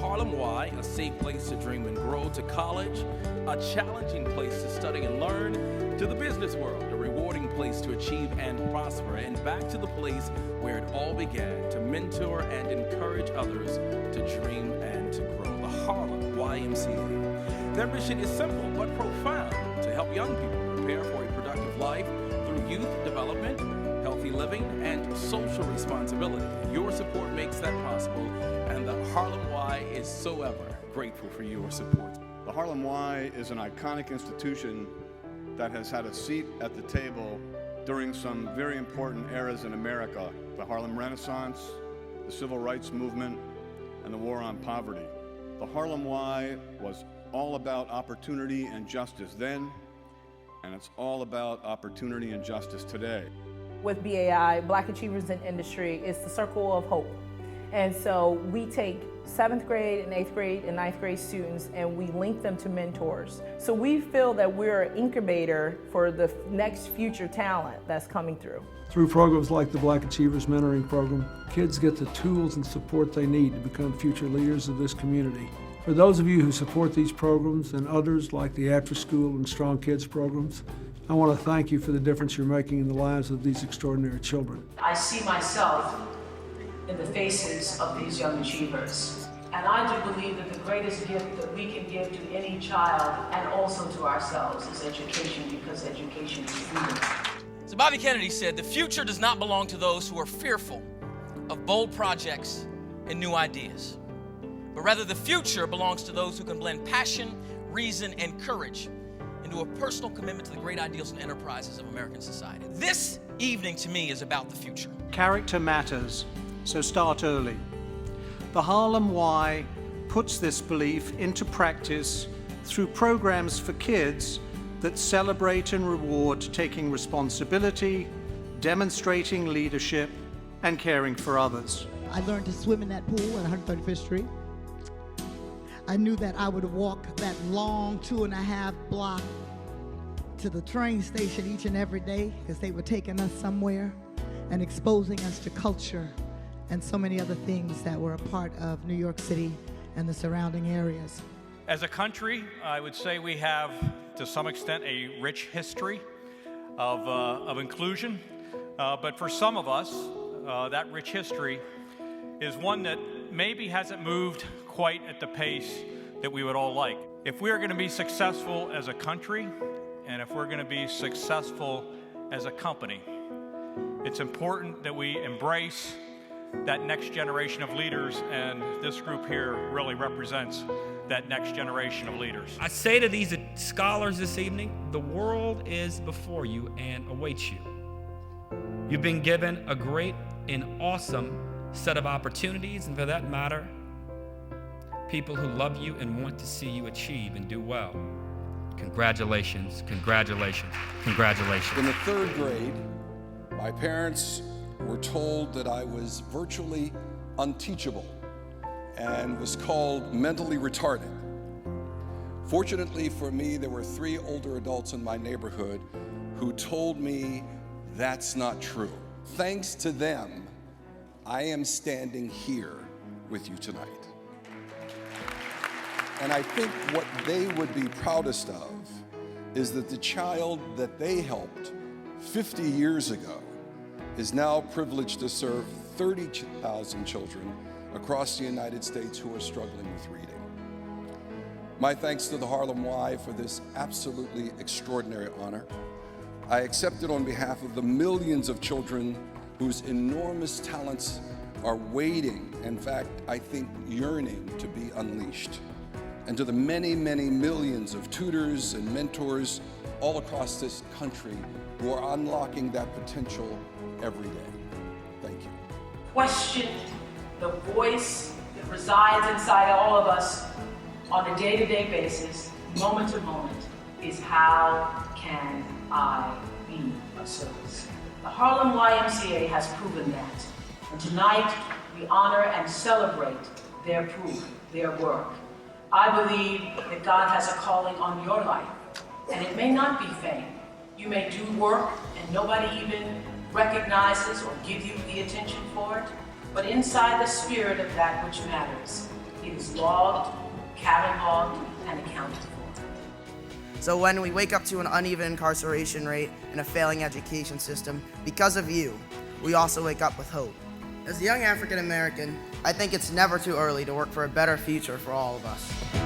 Harlem Y, a safe place to dream and grow, to college, a challenging place to study and learn, to the business world, a rewarding place to achieve and prosper, and back to the place where it all began, to mentor and encourage others to dream and to grow, the Harlem YMCA. Their mission is simple but profound, to help young people prepare for a productive life through youth development, healthy living, and social responsibility. Your support makes that possible, and the Harlem Y is so ever grateful for your support. The Harlem Y is an iconic institution that has had a seat at the table during some very important eras in America: the Harlem Renaissance, the Civil Rights Movement, and the War on Poverty. The Harlem Y was all about opportunity and justice then, and it's all about opportunity and justice today. With BAI, Black Achievers in Industry, is the circle of hope. And so we take 7th grade and 8th grade and 9th grade students and we link them to mentors. So we feel that we're an incubator for the next future talent that's coming through. Through programs like the Black Achievers Mentoring Program, kids get the tools and support they need to become future leaders of this community. For those of you who support these programs and others like the After School and Strong Kids programs, I want to thank you for the difference you're making in the lives of these extraordinary children. I see myself in the faces of these young achievers. And I do believe that the greatest gift that we can give to any child and also to ourselves is education, because education is freedom. So Bobby Kennedy said, "The future does not belong to those who are fearful of bold projects and new ideas, but rather the future belongs to those who can blend passion, reason, and courage into a personal commitment to the great ideals and enterprises of American society." This evening to me is about the future. Character matters, so start early. The Harlem Y puts this belief into practice through programs for kids that celebrate and reward taking responsibility, demonstrating leadership, and caring for others. I learned to swim in that pool at 135th Street. I knew that I would walk that long 2.5 block to the train station each and every day, because they were taking us somewhere and exposing us to culture and so many other things that were a part of New York City and the surrounding areas. As a country, I would say we have, to some extent, a rich history of inclusion. But for some of us, that rich history is one that maybe hasn't moved quite at the pace that we would all like. If we are going to be successful as a country, and if we're going to be successful as a company, it's important that we embrace that next generation of leaders, and this group here really represents that next generation of leaders. I say to these scholars this evening, the world is before you and awaits you. You've been given a great and awesome set of opportunities, and for that matter, people who love you and want to see you achieve and do well. Congratulations, congratulations, congratulations. In the 3rd grade, my parents were told that I was virtually unteachable and was called mentally retarded. Fortunately for me, there were 3 older adults in my neighborhood who told me that's not true. Thanks to them, I am standing here with you tonight. And I think what they would be proudest of is that the child that they helped 50 years ago is now privileged to serve 30,000 children across the United States who are struggling with reading. My thanks to the Harlem Y for this absolutely extraordinary honor. I accept it on behalf of the millions of children whose enormous talents are waiting, in fact, I think yearning to be unleashed. And to the many, many millions of tutors and mentors all across this country who are unlocking that potential every day. Thank you. Question the voice that resides inside all of us on a day-to-day basis, moment to moment, is how can I be of service? The Harlem YMCA has proven that. And tonight, we honor and celebrate their proof, their work. I believe that God has a calling on your life, and it may not be fame. You may do work and nobody even recognizes or give you the attention for it, but inside the spirit of that which matters It is logged, cataloged, and accounted for. So when we wake up to an uneven incarceration rate and a failing education system, because of you, we also wake up with hope. As a young African American, I think it's never too early to work for a better future for all of us.